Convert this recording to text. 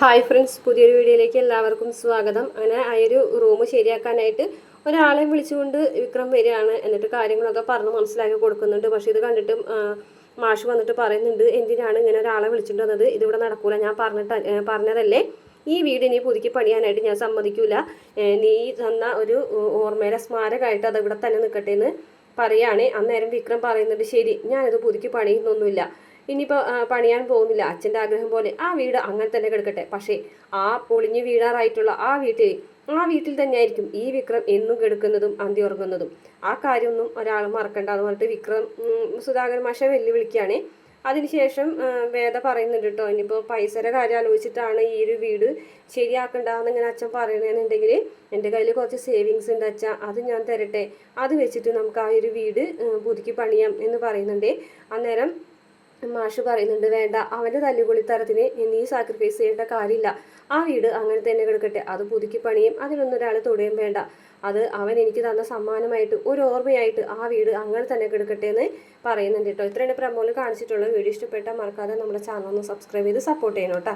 Hi friends, പുതിയൊരു വീഡിയോയിലേക്ക് എല്ലാവർക്കും സ്വാഗതം. അങ്ങനെ ആ ഒരു റൂം ശരിയാക്കാനായിട്ട് ഒരാളെ വിളിച്ചുകൊണ്ട് വിക്രം വരികയാണ്. എന്നിട്ട് കാര്യങ്ങളൊക്കെ പറഞ്ഞ് മനസ്സിലാക്കി കൊടുക്കുന്നുണ്ട്. പക്ഷേ ഇത് കണ്ടിട്ടും മാഷ് വന്നിട്ട് പറയുന്നുണ്ട്, എന്തിനാണ് ഇങ്ങനെ ഒരാളെ വിളിച്ചിട്ട് വന്നത്? ഇതിവിടെ നടക്കൂല, ഞാൻ പറഞ്ഞതല്ലേ ഈ വീട് ഇനി പുതുക്കി പണിയാനായിട്ട് ഞാൻ സമ്മതിക്കൂല. നീ തന്ന ഒരു ഓർമ്മയുടെ സ്മാരകമായിട്ട് അത് ഇവിടെ തന്നെ നിൽക്കട്ടെ എന്ന് പറയുകയാണ്. അന്നേരം വിക്രം പറയുന്നുണ്ട്, ശരി, ഞാനത് പുതുക്കി പണിയുന്നൊന്നുമില്ല, ഇനിയിപ്പോൾ പണിയാൻ പോകുന്നില്ല, അച്ഛൻ്റെ ആഗ്രഹം പോലെ ആ വീട് അങ്ങനെ തന്നെ കിടക്കട്ടെ. പക്ഷേ ആ പൊളിഞ്ഞ് വീഴാറായിട്ടുള്ള ആ വീട്ടിൽ തന്നെയായിരിക്കും ഈ വിക്രം എന്നും കിടക്കുന്നതും അന്തി ഉറങ്ങുന്നതും. ആ കാര്യമൊന്നും ഒരാൾ മറക്കണ്ട എന്ന് പറഞ്ഞിട്ട് വിക്രം സുധാകരൻ മാഷെ വെല്ലുവിളിക്കുകയാണ്. അതിനുശേഷം വേദ പറയുന്നുണ്ട് കേട്ടോ, ഇനിയിപ്പോൾ പൈസയുടെ കാര്യം ആലോചിച്ചിട്ടാണ് ഈ ഒരു വീട് ശരിയാക്കണ്ടെന്ന് ഇങ്ങനെ അച്ഛൻ പറയണമെന്നുണ്ടെങ്കിൽ എൻ്റെ കയ്യിൽ കുറച്ച് സേവിങ്സ് ഉണ്ട് അച്ഛൻ, അത് ഞാൻ തരട്ടെ, അത് വെച്ചിട്ട് നമുക്ക് ആ ഒരു വീട് പുതുക്കി പണിയാം എന്ന് പറയുന്നുണ്ട്. അന്നേരം മാഷ് പറയുന്നുണ്ട്, വേണ്ട, അവൻ്റെ തല്ലുകൊളിത്തരത്തിന് നീ സാക്രിഫൈസ് ചെയ്യേണ്ട കാര്യമില്ല, ആ വീട് അങ്ങനെ തന്നെ കിടക്കട്ടെ, അത് പുതുക്കി പണിയും, അതിനൊന്നും ഒരാൾ തൊടുകയും വേണ്ട, അത് അവൻ എനിക്ക് തന്ന സമ്മാനമായിട്ട് ഒരു ഓർമ്മയായിട്ട് ആ വീട് അങ്ങനെ തന്നെ കിടക്കട്ടെ എന്ന് പറയുന്നുണ്ട് കേട്ടോ. ഇത്രയാണ് പ്രമോല് കാണിച്ചിട്ടുള്ള വീഡിയോ. ഇഷ്ടപ്പെട്ടാൽ മറക്കാതെ നമ്മുടെ ചാനൽ ഒന്ന് സബ്സ്ക്രൈബ് ചെയ്ത് സപ്പോർട്ട് ചെയ്യണം കേട്ടോ.